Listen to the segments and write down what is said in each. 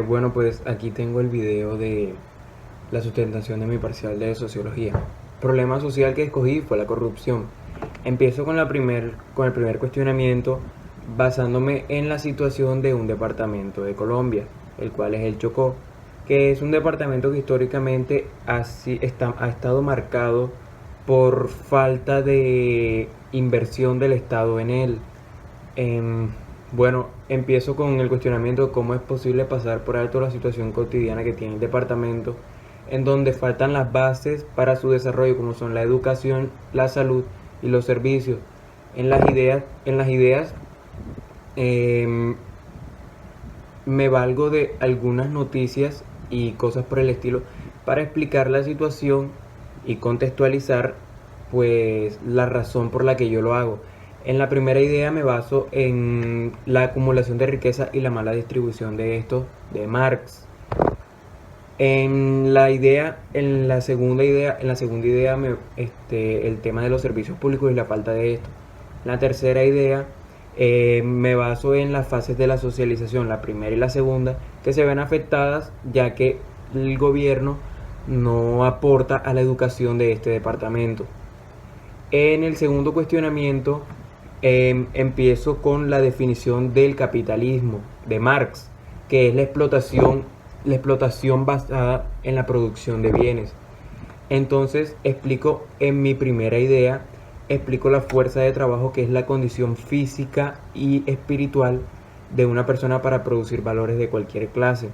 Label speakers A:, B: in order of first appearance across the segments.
A: Bueno, pues aquí tengo el video de la sustentación de mi parcial de sociología. Problema social que escogí fue la corrupción. Empiezo con el primer cuestionamiento basándome en la situación de un departamento de Colombia, el cual es el Chocó, que es un departamento que históricamente ha estado marcado por falta de inversión del Estado en él. Em, bueno, empiezo con el cuestionamiento de cómo es posible pasar por alto la situación cotidiana que tiene el departamento, en donde faltan las bases para su desarrollo, como son la educación, la salud y los servicios. En las ideas em, me valgo de algunas noticias y cosas por el estilo para explicar la situación y contextualizar pues la razón por la que yo lo hago. En la primera idea me baso en la acumulación de riqueza y la mala distribución de esto de Marx. En la segunda idea el tema de los servicios públicos y la falta de esto. En la tercera idea me baso en las fases de la socialización, la primera y la segunda, que se ven afectadas ya que el gobierno no aporta a la educación de este departamento. En el segundo cuestionamiento empiezo con la definición del capitalismo de Marx, que es la explotación basada en la producción de bienes. Entonces explico en mi primera idea, explico la fuerza de trabajo, que es la condición física y espiritual de una persona para producir valores de cualquier clase.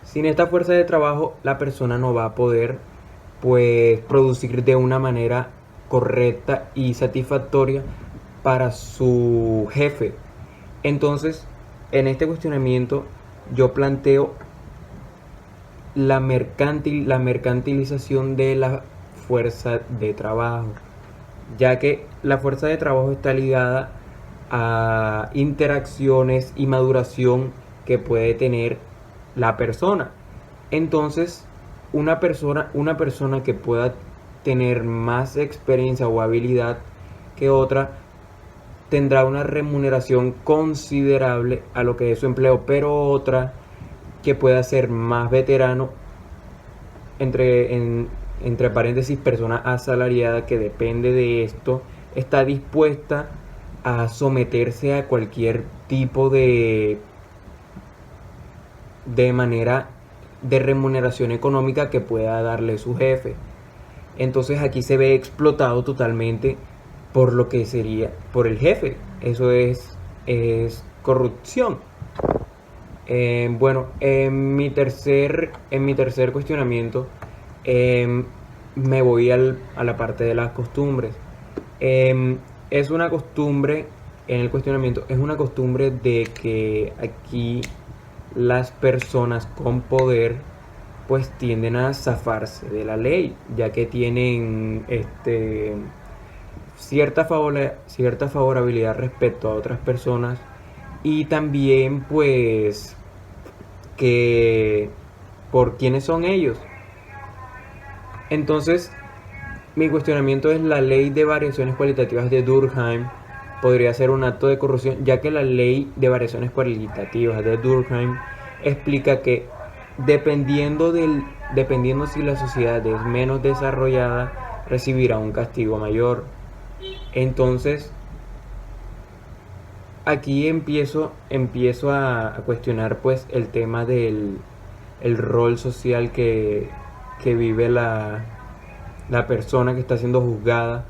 A: Sin esta fuerza de trabajo, la persona no va a poder pues producir de una manera correcta y satisfactoria para su jefe. Entonces, en este cuestionamiento yo planteo la mercantilización de la fuerza de trabajo, ya que la fuerza de trabajo está ligada a interacciones y maduración que puede tener la persona. Entonces, una persona que pueda tener más experiencia o habilidad que otra tendrá una remuneración considerable a lo que es su empleo, pero otra que pueda ser más veterano, entre paréntesis, persona asalariada que depende de esto, está dispuesta a someterse a cualquier tipo de manera de remuneración económica que pueda darle su jefe. Entonces aquí se ve explotado totalmente por lo que sería por el jefe. Eso es corrupción. Bueno, en mi tercer cuestionamiento eh, me voy a la parte de las costumbres. Eh, es una costumbre, en el cuestionamiento, es una costumbre de que aquí las personas con poder pues tienden a zafarse de la ley, ya que tienen cierta favorabilidad respecto a otras personas, y también pues que por quiénes son ellos. Entonces, mi cuestionamiento es: la ley de variaciones cualitativas de Durkheim podría ser un acto de corrupción, ya que la ley de variaciones cualitativas de Durkheim explica que dependiendo si la sociedad es menos desarrollada, recibirá un castigo mayor. Entonces, aquí empiezo a cuestionar pues el tema del el rol social que vive la persona que está siendo juzgada,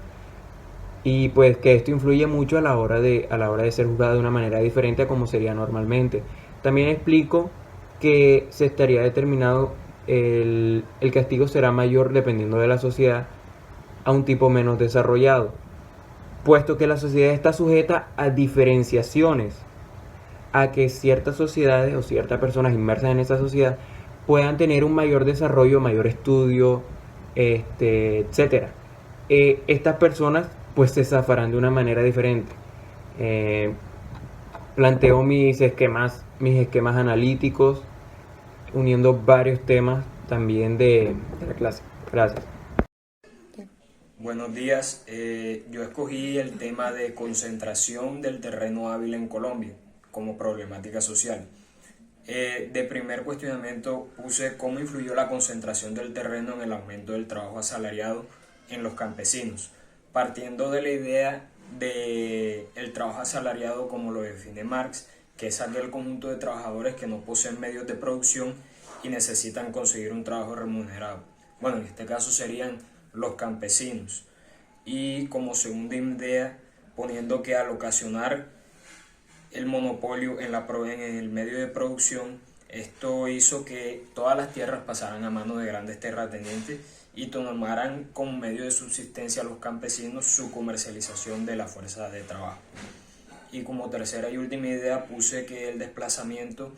A: y pues que esto influye mucho a la hora de ser juzgada de una manera diferente a como sería normalmente. También explico que se estaría determinado el castigo será mayor dependiendo de la sociedad a un tipo menos desarrollado, puesto que la sociedad está sujeta a diferenciaciones, a que ciertas sociedades o ciertas personas inmersas en esa sociedad puedan tener un mayor desarrollo, mayor estudio, etcétera. Estas personas pues se zafarán de una manera diferente. Eh, Planteo mis esquemas analíticos, uniendo varios temas también de la clase. Gracias.
B: Buenos días. Yo escogí el tema de concentración del terreno hábil en Colombia como problemática social. De primer cuestionamiento puse cómo influyó la concentración del terreno en el aumento del trabajo asalariado en los campesinos, partiendo de la idea de el trabajo asalariado como lo define Marx, que es aquel conjunto de trabajadores que no poseen medios de producción y necesitan conseguir un trabajo remunerado. Bueno, en este caso serían los campesinos. Y como segunda idea, poniendo que al ocasionar el monopolio en el medio de producción, esto hizo que todas las tierras pasaran a manos de grandes terratenientes y tomaran como medio de subsistencia a los campesinos su comercialización de la fuerza de trabajo. Y como tercera y última idea puse que el desplazamiento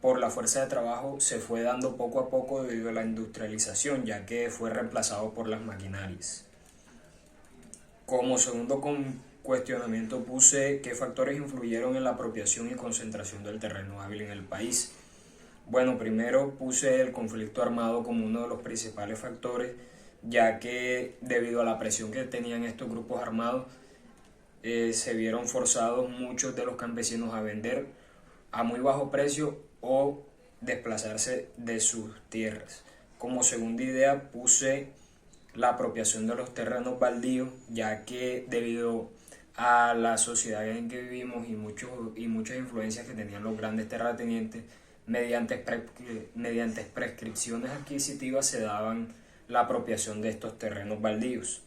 B: por la fuerza de trabajo se fue dando poco a poco debido a la industrialización, ya que fue reemplazado por las maquinarias. Como segundo cuestionamiento puse qué factores influyeron en la apropiación y concentración del terreno hábil en el país. Bueno, primero puse el conflicto armado como uno de los principales factores, ya que debido a la presión que tenían estos grupos armados, se vieron forzados muchos de los campesinos a vender a muy bajo precio o desplazarse de sus tierras. Como segunda idea puse la apropiación de los terrenos baldíos, ya que debido a la sociedad en que vivimos y muchas influencias que tenían los grandes terratenientes, mediante prescripciones adquisitivas se daban la apropiación de estos terrenos baldíos.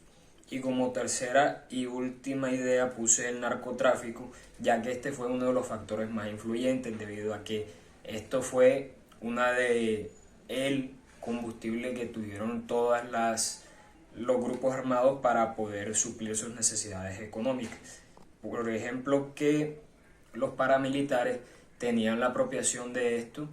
B: Y como tercera y última idea puse el narcotráfico, ya que este fue uno de los factores más influyentes debido a que esto fue una de el combustible que tuvieron los grupos armados para poder suplir sus necesidades económicas. Por ejemplo, que los paramilitares tenían la apropiación de esto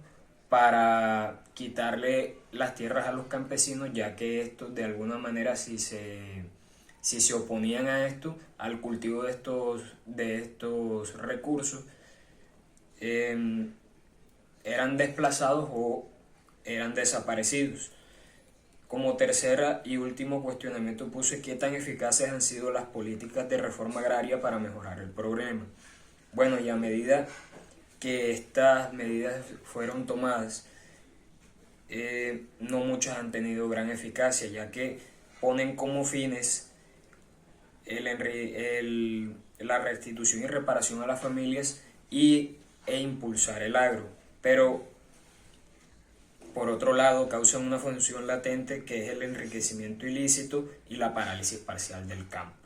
B: para quitarle las tierras a los campesinos, ya que estos de alguna manera si se oponían a esto, al cultivo de estos recursos, eran desplazados o eran desaparecidos. Como tercera y último cuestionamiento puse qué tan eficaces han sido las políticas de reforma agraria para mejorar el problema. Bueno, y a medida que estas medidas fueron tomadas, no muchas han tenido gran eficacia, ya que ponen como fines la restitución y reparación a las familias e impulsar el agro, pero por otro lado causan una función latente que es el enriquecimiento ilícito y la parálisis parcial del campo.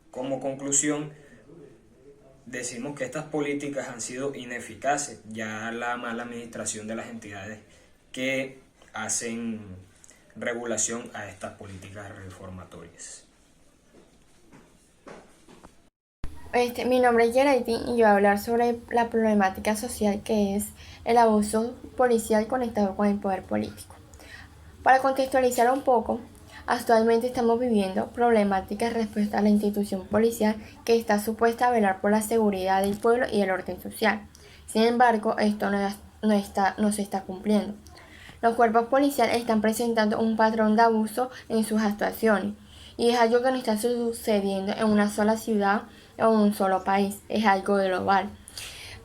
B: Como conclusión, decimos que estas políticas han sido ineficaces, ya la mala administración de las entidades que hacen regulación a estas políticas reformatorias.
C: Mi nombre es Geraldine y yo voy a hablar sobre la problemática social que es el abuso policial conectado con el poder político. Para contextualizar un poco, actualmente estamos viviendo problemáticas respecto a la institución policial que está supuesta a velar por la seguridad del pueblo y el orden social. Sin embargo, esto no se está cumpliendo. Los cuerpos policiales están presentando un patrón de abuso en sus actuaciones y es algo que no está sucediendo en una sola ciudad o en un solo país, es algo global.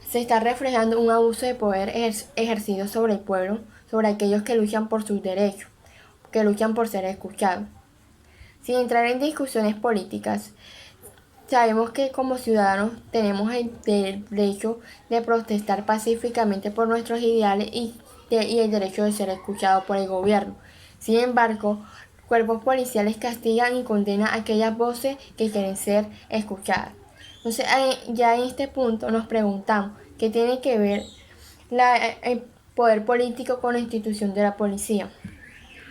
C: Se está reflejando un abuso de poder ejercido sobre el pueblo, sobre aquellos que luchan por sus derechos, que luchan por ser escuchados. Sin entrar en discusiones políticas, sabemos que como ciudadanos tenemos el derecho de protestar pacíficamente por nuestros ideales y el derecho de ser escuchados por el gobierno. Sin embargo, cuerpos policiales castigan y condenan a aquellas voces que quieren ser escuchadas. Entonces, ya en este punto nos preguntamos qué tiene que ver el poder político con la institución de la policía.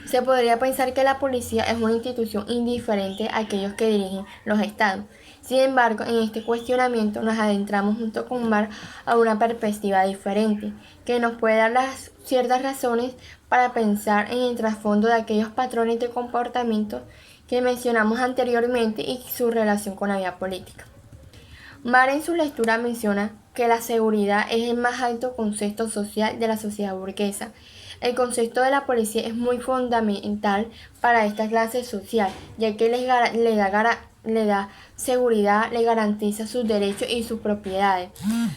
C: Se podría pensar que la policía es una institución indiferente a aquellos que dirigen los estados. Sin embargo, en este cuestionamiento nos adentramos junto con Mar a una perspectiva diferente, que nos puede dar las ciertas razones para pensar en el trasfondo de aquellos patrones de comportamiento que mencionamos anteriormente y su relación con la vida política. Mar en su lectura menciona que la seguridad es el más alto concepto social de la sociedad burguesa. El concepto de la policía es muy fundamental para esta clase social, ya que le da seguridad, le garantiza sus derechos y sus propiedades.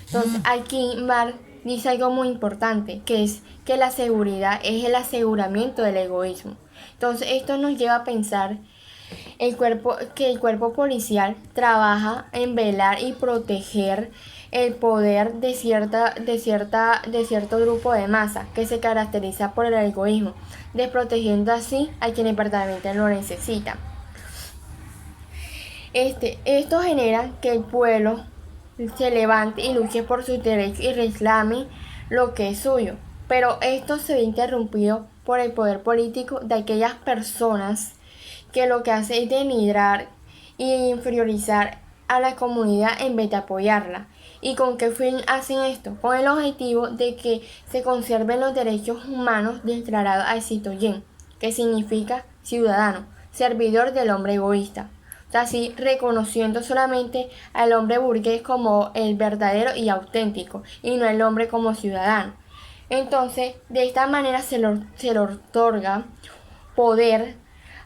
C: Entonces, aquí Mar dice algo muy importante, que es que la seguridad es el aseguramiento del egoísmo. Entonces esto nos lleva a pensar que el cuerpo policial trabaja en velar y proteger el poder de cierto grupo de masa que se caracteriza por el egoísmo, desprotegiendo así a quienes verdaderamente lo necesitan. Esto genera que el pueblo se levante y luche por sus derechos y reclame lo que es suyo. Pero esto se ve interrumpido por el poder político de aquellas personas que lo que hace es denigrar e inferiorizar a la comunidad en vez de apoyarla. ¿Y con qué fin hacen esto? Con el objetivo de que se conserven los derechos humanos declarados al citoyen, que significa ciudadano, servidor del hombre egoísta. Así reconociendo solamente al hombre burgués como el verdadero y auténtico, y no el hombre como ciudadano. Entonces, de esta manera se le otorga poder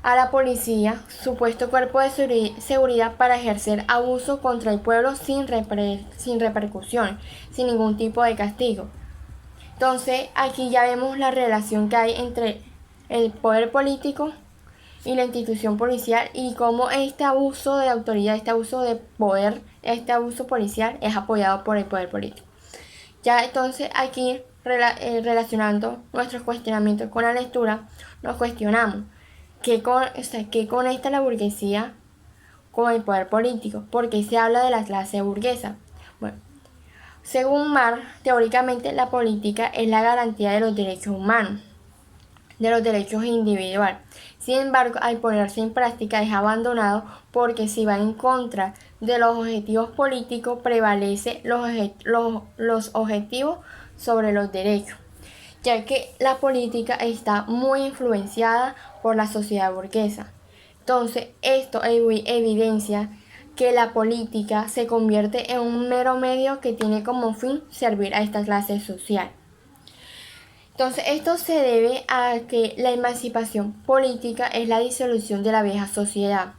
C: a la policía, supuesto cuerpo de seguridad, para ejercer abuso contra el pueblo sin repercusiones, sin ningún tipo de castigo. Entonces, aquí ya vemos la relación que hay entre el poder político y la institución policial y cómo este abuso de autoridad, este abuso de poder, este abuso policial es apoyado por el poder político. Ya entonces aquí relacionando nuestros cuestionamientos con la lectura, nos cuestionamos qué conecta la burguesía con el poder político, porque se habla de la clase burguesa. Bueno, según Marx, teóricamente la política es la garantía de los derechos humanos, de los derechos individuales. Sin embargo, al ponerse en práctica es abandonado porque si va en contra de los objetivos políticos, prevalece los objetivos sobre los derechos, ya que la política está muy influenciada por la sociedad burguesa. Entonces, esto evidencia que la política se convierte en un mero medio que tiene como fin servir a esta clase social. Entonces, esto se debe a que la emancipación política es la disolución de la vieja sociedad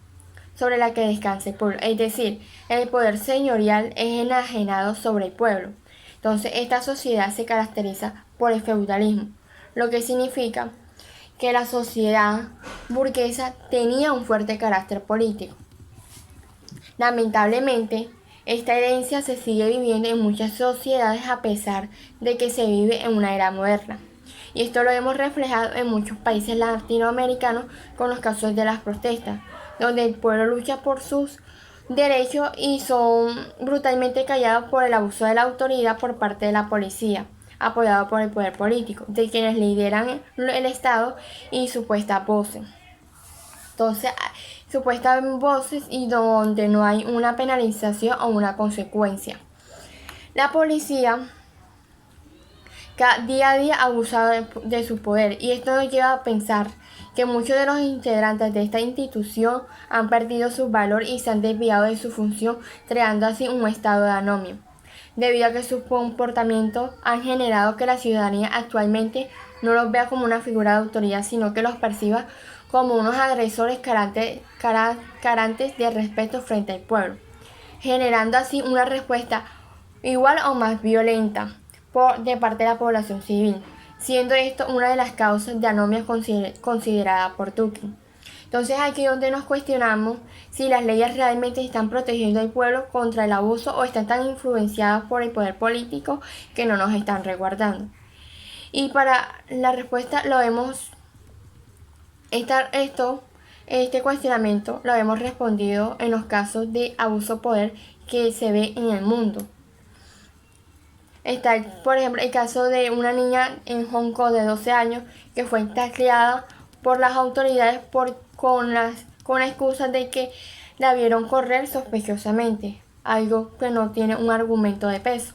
C: sobre la que descansa el pueblo, es decir, el poder señorial es enajenado sobre el pueblo. Entonces, esta sociedad se caracteriza por el feudalismo, lo que significa que la sociedad burguesa tenía un fuerte carácter político. Lamentablemente, esta herencia se sigue viviendo en muchas sociedades a pesar de que se vive en una era moderna. Y esto lo hemos reflejado en muchos países latinoamericanos con los casos de las protestas, donde el pueblo lucha por sus derechos y son brutalmente callados por el abuso de la autoridad por parte de la policía, apoyado por el poder político, de quienes lideran el Estado y supuestas voces. Entonces, supuestas voces y donde no hay una penalización o una consecuencia. La policía día a día abusa de su poder y esto nos lleva a pensar que muchos de los integrantes de esta institución han perdido su valor y se han desviado de su función, creando así un estado de anomia, debido a que sus comportamientos han generado que la ciudadanía actualmente no los vea como una figura de autoridad, sino que los perciba como unos agresores carantes de respeto frente al pueblo, generando así una respuesta igual o más violenta de parte de la población civil, siendo esto una de las causas de anomia considerada por Tukey. Entonces aquí es donde nos cuestionamos si las leyes realmente están protegiendo al pueblo contra el abuso o están tan influenciadas por el poder político que no nos están resguardando. Y para la respuesta lo vemos, este cuestionamiento lo hemos respondido en los casos de abuso de poder que se ve en el mundo. Está, por ejemplo, el caso de una niña en Hong Kong de 12 años que fue tacleada por las autoridades con la excusa de que la vieron correr sospechosamente, algo que no tiene un argumento de peso.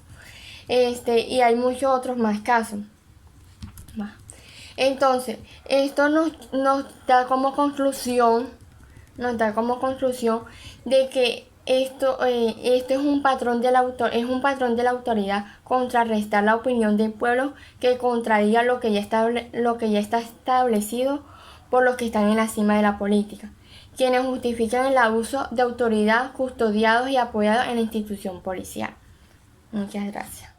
C: Y hay muchos otros más casos. Entonces, esto nos da como conclusión de que esto es un patrón de la autoridad contrarrestar la opinión del pueblo que contradiga lo que ya está establecido por los que están en la cima de la política, quienes justifican el abuso de autoridad custodiados y apoyados en la institución policial. Muchas gracias.